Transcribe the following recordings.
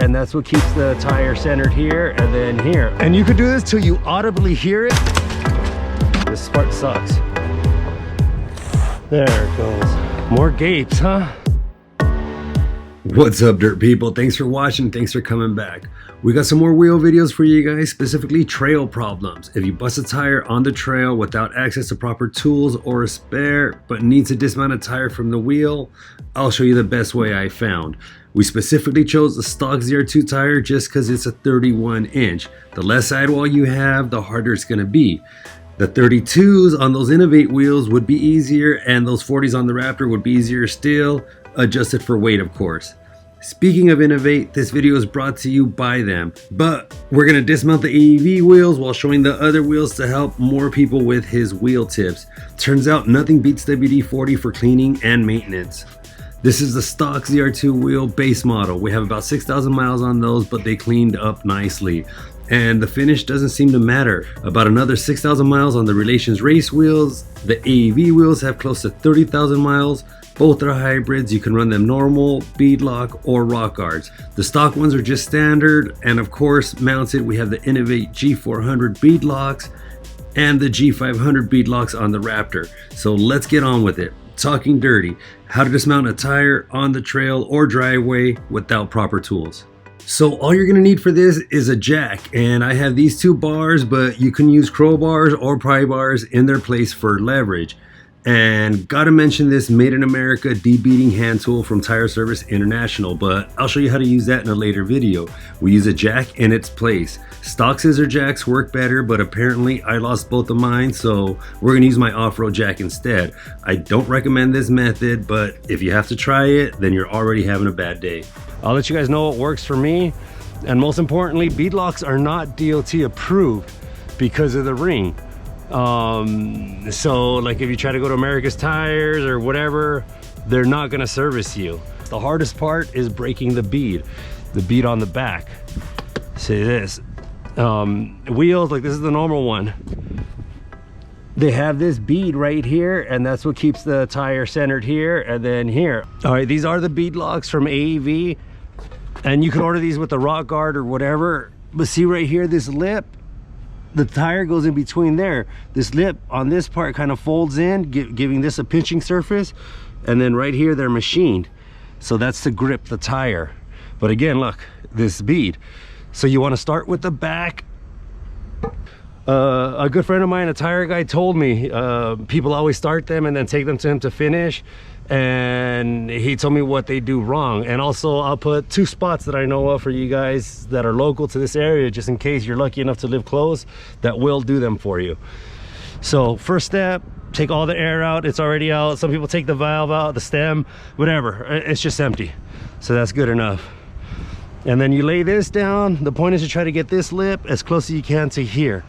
And that's what keeps the tire centered here and then here. And you could do this till you audibly hear it. This part sucks. There it goes. More gapes, huh? What's up, dirt people? Thanks for watching. Thanks for coming back. We got some more wheel videos for you guys, specifically trail problems. If you bust a tire on the trail without access to proper tools or a spare, but need to dismount a tire from the wheel, I'll show you the best way I found. We specifically chose the stock ZR2 tire just because it's a 31 inch. The less sidewall you have, the harder it's gonna be. The 32s on those Innovate wheels would be easier, and those 40s on the Raptor would be easier still, adjusted for weight of course. Speaking of Innovate, this video is brought to you by them, but we're gonna dismount the AEV wheels while showing the other wheels to help more people with his wheel tips. Turns out nothing beats WD-40 for cleaning and maintenance. This is the stock ZR2 wheel base model. We have about 6,000 miles on those, but they cleaned up nicely. And the finish doesn't seem to matter. About another 6,000 miles on the Relations Race wheels. The AEV wheels have close to 30,000 miles. Both are hybrids. You can run them normal, beadlock, or rock guards. The stock ones are just standard, and of course, mounted, we have the Innovate G400 beadlocks and the G500 beadlocks on the Raptor. So let's get on with it. Talking dirty, how to dismount a tire on the trail or driveway without proper tools. So all you're gonna need for this is a jack, and I have these two bars, but you can use crowbars or pry bars in their place for leverage. And gotta mention this Made in America debeating hand tool from Tire Service International, but I'll show you how to use that in a later video. We use a jack in its place. Stock scissor jacks work better, but apparently I lost both of mine, so we're gonna use my off-road jack instead. I don't recommend this method, but if you have to try it, then you're already having a bad day. I'll let you guys know what works for me. And most importantly, beadlocks are not DOT approved because of the ring. So like if you try to go to America's Tires or whatever, they're not gonna service you. The hardest part is breaking the bead on the back. See this, wheels, like this is the normal one. They have this bead right here, and that's what keeps the tire centered here and then here. All right, these are the beadlocks from AEV, and you can order these with the rock guard or whatever. But see right here, this lip, the tire goes in between there. This lip on this part kind of folds in, giving this a pinching surface, and then right here they're machined. So that's to grip the tire. But again, look, this bead. So you want to start with the back. A good friend of mine, a tire guy, told me people always start them and then take them to him to finish, and he told me what they do wrong. And also I'll put two spots that I know of for you guys that are local to this area, just in case you're lucky enough to live close, that will do them for you. So first step, take all the air out. It's already out. Some people take the valve out, the stem, whatever, it's just empty. So that's good enough. And then you lay this down. The point is to try to get this lip as close as you can to here.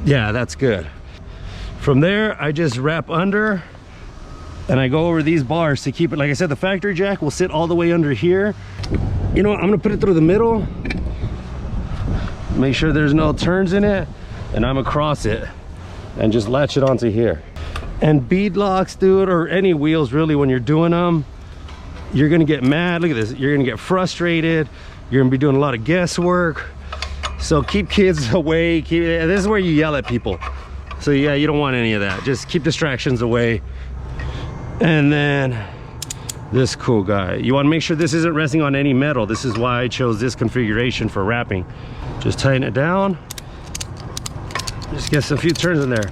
Yeah, that's good. From there, I just wrap under and I go over these bars to keep it. Like I said, the factory jack will sit all the way under here. You know what, I'm gonna put it through the middle, make sure there's no turns in it, and I'm across it and just latch it onto here. And beadlocks, dude, or any wheels really, when you're doing them, you're gonna get mad. Look at this, you're gonna get frustrated, you're gonna be doing a lot of guesswork. So keep kids away. This is where you yell at people. So yeah, you don't want any of that. Just keep distractions away. And then this cool guy. You want to make sure this isn't resting on any metal. This is why I chose this configuration for wrapping. Just tighten it down. Just get some few turns in there.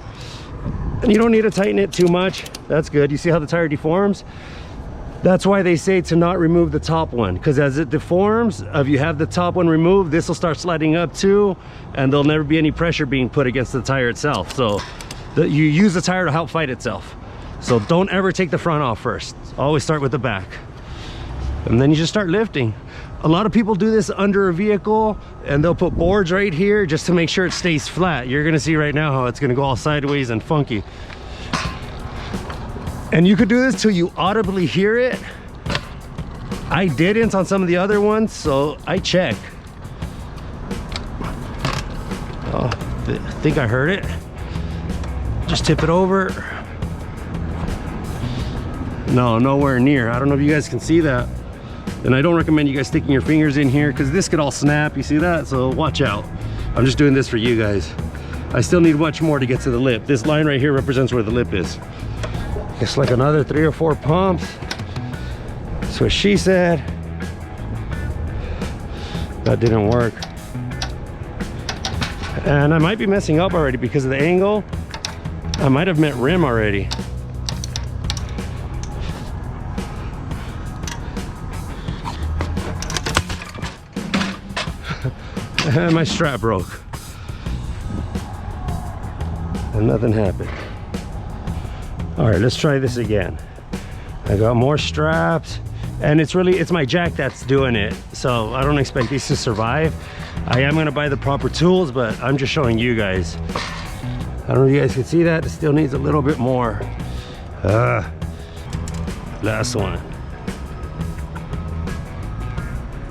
And you don't need to tighten it too much. That's good. You see how the tire deforms? That's why they say to not remove the top one, because as it deforms, if you have the top one removed, this will start sliding up too, and there'll never be any pressure being put against the tire itself. So you use the tire to help fight itself. So don't ever take the front off first. Always start with the back. And then you just start lifting. A lot of people do this under a vehicle, and they'll put boards right here just to make sure it stays flat. You're gonna see right now how it's gonna go all sideways and funky. And you could do this till you audibly hear it. I didn't on some of the other ones, so I checked. Oh, I think I heard it. Just tip it over. No, nowhere near. I don't know if you guys can see that. And I don't recommend you guys sticking your fingers in here because this could all snap, you see that? So watch out. I'm just doing this for you guys. I still need much more to get to the lip. This line right here represents where the lip is. It's like another 3 or 4 pumps. That's what she said. That didn't work. And I might be messing up already because of the angle. I might have meant rim already. My strap broke. And nothing happened. All right, let's try this again. I got more straps, and it's my jack that's doing it. So I don't expect these to survive. I am gonna buy the proper tools, but I'm just showing you guys. I don't know if you guys can see that. It still needs a little bit more. Last one.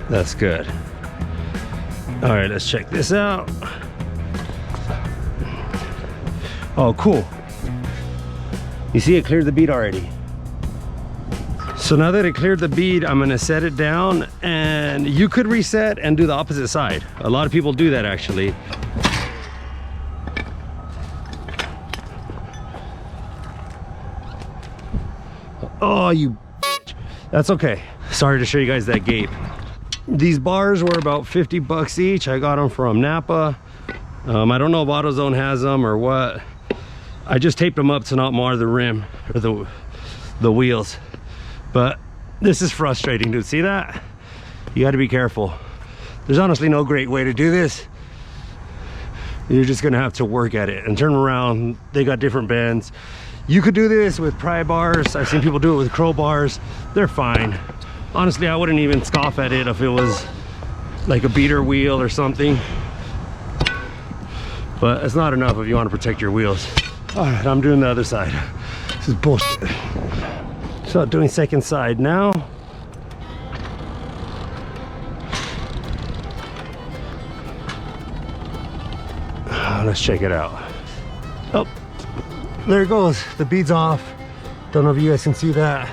That's good. All right, let's check this out. Oh, cool. You see it cleared the bead already. So now that it cleared the bead, I'm gonna set it down, and you could reset and do the opposite side. A lot of people do that actually. Oh, you, that's okay. Sorry to show you guys that gape. These bars were about 50 bucks each. I got them from Napa. I don't know if AutoZone has them or what. I just taped them up to not mar the rim or the wheels. But this is frustrating, dude. See that? You got to be careful. There's honestly no great way to do this. You're just gonna have to work at it and turn around. They got different bends. You could do this with pry bars. I've seen people do it with crowbars. They're fine. Honestly, I wouldn't even scoff at it if it was like a beater wheel or something. But it's not enough if you want to protect your wheels. All right, I'm doing the other side. This is bullshit. So doing second side now. Let's check it out. Oh, there it goes. The bead's off. Don't know if you guys can see that.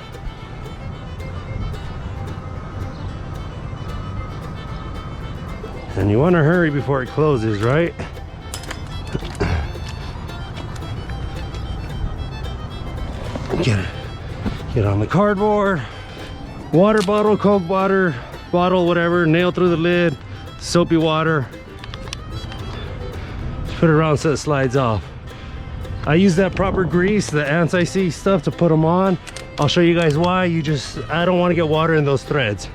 And you want to hurry before it closes, right? Get on the cardboard. Water bottle, Coke bottle, whatever. Nail through the lid. Soapy water. Just put it around so it slides off. I use that proper grease, the anti-seize stuff, to put them on. I'll show you guys why. I don't want to get water in those threads.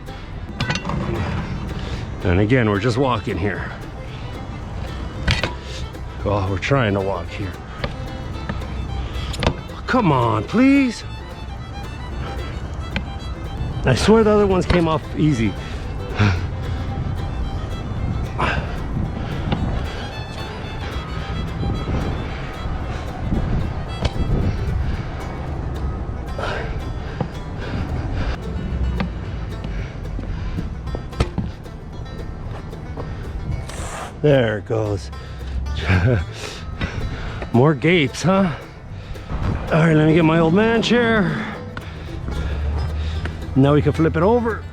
And again, we're just walking here. Oh, we're trying to walk here. Come on, please. I swear the other ones came off easy. There it goes. More gapes, huh? All right, let me get my old man chair. Now we can flip it over.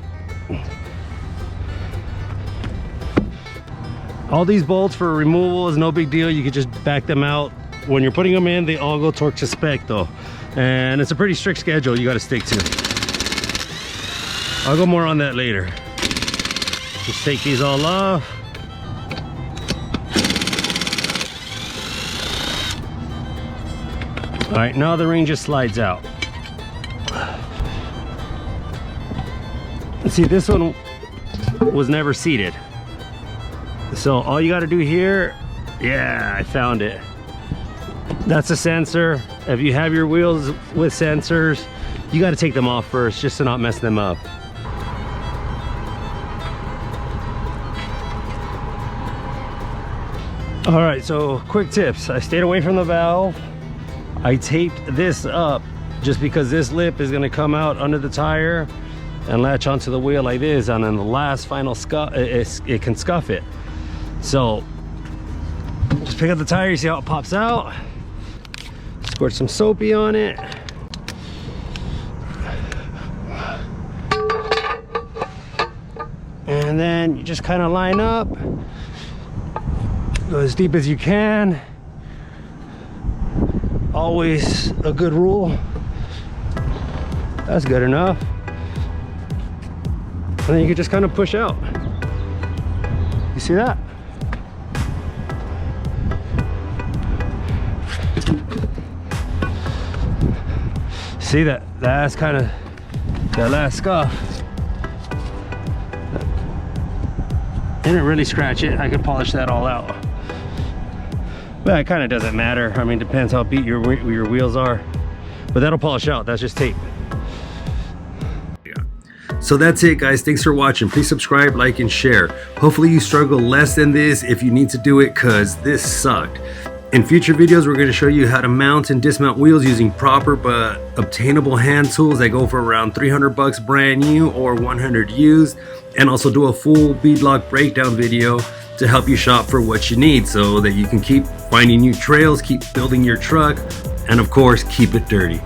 All these bolts for removal is no big deal. You can just back them out. When you're putting them in, they all go torque to spec though. And it's a pretty strict schedule you got to stick to. I'll go more on that later. Just take these all off. All right, now the ring just slides out. See, this one was never seated. So all you got to do here, yeah, I found it. That's a sensor. If you have your wheels with sensors, you got to take them off first just to not mess them up. All right, so quick tips. I stayed away from the valve. I taped this up just because this lip is going to come out under the tire and latch onto the wheel like this, and then the last final scuff, it can scuff it. So just pick up the tire, you see how it pops out, squirt some soapy on it, and then you just kind of line up, go as deep as you can. Always a good rule. That's good enough. And then you can just kind of push out. You see that? See that? That's kind of that last scuff. Didn't really scratch it. I could polish that all out. But it kind of doesn't matter. I mean, depends how beat your wheels are. But that'll polish out. That's just tape. So that's it, guys. Thanks for watching. Please subscribe, like, and share. Hopefully you struggle less than this if you need to do it, because this sucked. In future videos, we're going to show you how to mount and dismount wheels using proper but obtainable hand tools that go for around $300 brand new or 100 used, and also do a full beadlock breakdown video to help you shop for what you need so that you can keep finding new trails, keep building your truck, and of course, keep it dirty.